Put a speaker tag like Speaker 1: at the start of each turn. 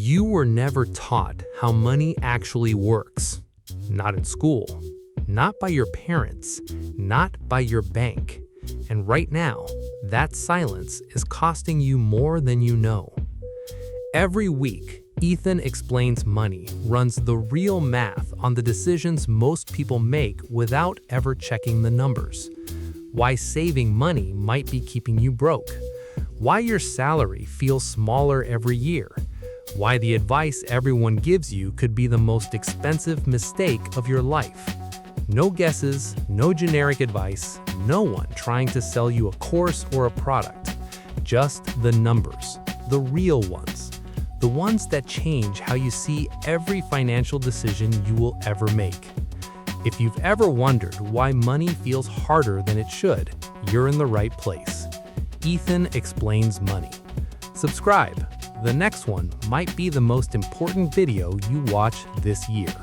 Speaker 1: You were never taught how money actually works. Not in school, not by your parents, not by your bank. And right now, that silence is costing you more than you know. Every week, Ethan Explains Money runs the real math on the decisions most people make without ever checking the numbers. Why saving money might be keeping you broke. Why your salary feels smaller every year. Why the advice everyone gives you could be the most expensive mistake of your life. No guesses, no generic advice, no one trying to sell you a course or a product. Just the numbers, the real ones. The ones that change how you see every financial decision you will ever make. If you've ever wondered why money feels harder than it should, you're in the right place. Ethan Explains Money. Subscribe. The next one might be the most important video you watch this year.